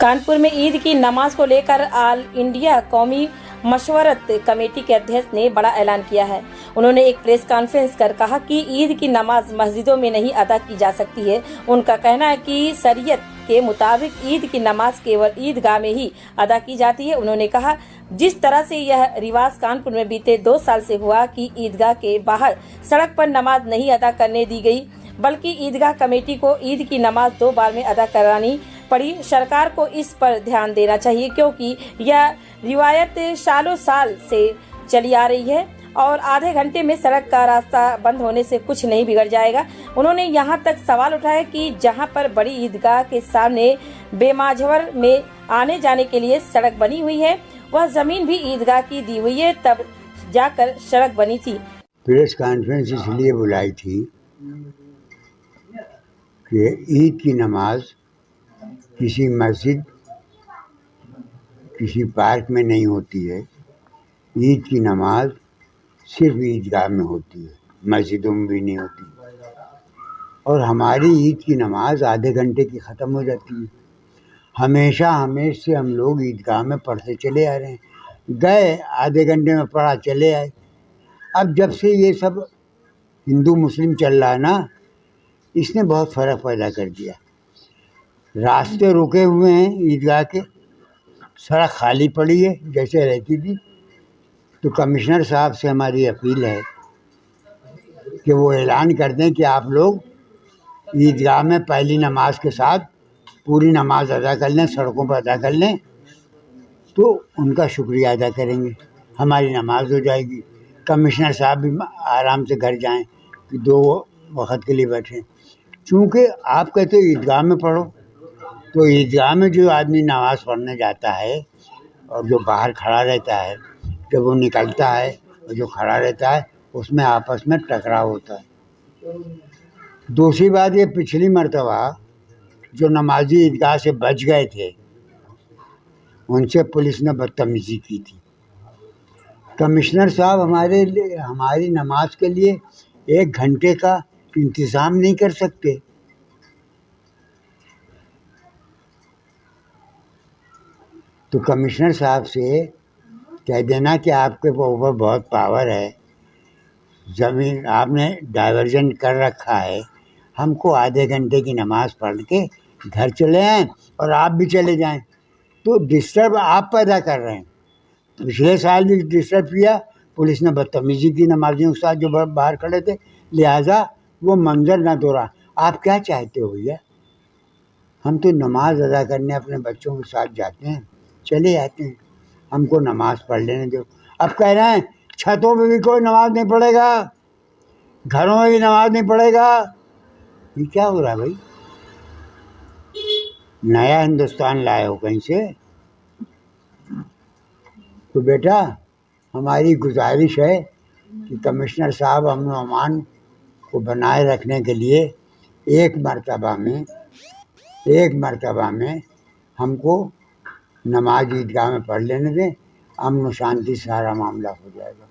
कानपुर में ईद की नमाज को लेकर ऑल इंडिया कौमी मशवरत कमेटी के अध्यक्ष ने बड़ा ऐलान किया है। उन्होंने एक प्रेस कॉन्फ्रेंस कर कहा कि ईद की नमाज मस्जिदों में नहीं अदा की जा सकती है। उनका कहना है कि शरीयत के मुताबिक ईद की नमाज केवल ईदगाह में ही अदा की जाती है। उन्होंने कहा, जिस तरह से यह रिवाज कानपुर में बीते 2 साल से हुआ कि ईदगाह के बाहर सड़क पर नमाज नहीं अदा करने दी गई, बल्कि ईदगाह कमेटी को ईद की नमाज 2 बार में अदा करानी पड़ी। सरकार को इस पर ध्यान देना चाहिए, क्योंकि यह रिवायत सालों साल से चली आ रही है और आधे घंटे में सड़क का रास्ता बंद होने से कुछ नहीं बिगड़ जाएगा। उन्होंने यहाँ तक सवाल उठाया कि जहाँ पर बड़ी ईदगाह के सामने बेमाजवर में आने जाने के लिए सड़क बनी हुई है, वह जमीन भी ईदगाह की दी हुई है, तब जाकर सड़क बनी थी। प्रेस कॉन्फ्रेंस इसलिए बुलाई थी कि ईद की नमाज किसी मस्जिद, किसी पार्क में नहीं होती है। ईद की नमाज सिर्फ ईदगाह में होती है, मस्जिदों में भी नहीं होती। और हमारी ईद की नमाज आधे घंटे की ख़त्म हो जाती है। हमेशा से हम लोग ईदगाह में पढ़ते चले आ रहे हैं, गए आधे घंटे में पढ़ा चले आए। अब जब से ये सब हिंदू मुस्लिम चल रहा है ना, इसने बहुत फ़र्क पैदा कर दिया। रास्ते रुके हुए हैं ईदगाह के, सड़क खाली पड़ी है जैसे रहती थी। तो कमिश्नर साहब से हमारी अपील है कि वो ऐलान कर दें कि आप लोग ईदगाह में पहली नमाज के साथ पूरी नमाज अदा कर लें, सड़कों पर अदा कर लें, तो उनका शुक्रिया अदा करेंगे, हमारी नमाज हो जाएगी। कमिश्नर साहब भी आराम से घर जाएं कि 2 वक्त के लिए बैठें। चूँकि आप कहते हो ईदगाह में पढ़ो, तो ईदगाह में जो आदमी नमाज़ पढ़ने जाता है और जो बाहर खड़ा रहता है, जब वो निकलता है और जो खड़ा रहता है, उसमें आपस में टकराव होता है। दूसरी बात, ये पिछली मर्तबा जो नमाजी ईदगाह से बच गए थे, उनसे पुलिस ने बदतमीज़ी की थी। कमिश्नर साहब हमारी नमाज के लिए 1 घंटे का इंतज़ाम नहीं कर सकते। तो कमिश्नर साहब से कह देना कि आपके ऊपर बहुत पावर है, ज़मीन आपने डाइवर्जन कर रखा है, हमको आधे घंटे की नमाज़ पढ़ के घर चले आएँ और आप भी चले जाएं। तो डिस्टर्ब आप पैदा कर रहे हैं। पिछले साल भी डिस्टर्ब किया, पुलिस ने बदतमीज़ी की नमाजियों के साथ जो बाहर खड़े थे, लिहाजा वो मंजर ना दोहरा। आप क्या चाहते हो भैया? हम तो नमाज अदा करने अपने बच्चों के साथ जाते हैं, चले आते हैं, हमको नमाज पढ़ लेने दो। अब कह रहे हैं छतों में भी कोई नमाज नहीं पढ़ेगा, घरों में भी नमाज नहीं पढ़ेगा। ये क्या हो रहा है भाई? नया हिंदुस्तान लाए हो कहीं से? तो बेटा, हमारी गुजारिश है कि कमिश्नर साहब अमन व अमान को बनाए रखने के लिए एक मर्तबा में हमको नमाज ईदगाह में पढ़ लेने दें। अमन शांति सारा मामला हो जाएगा।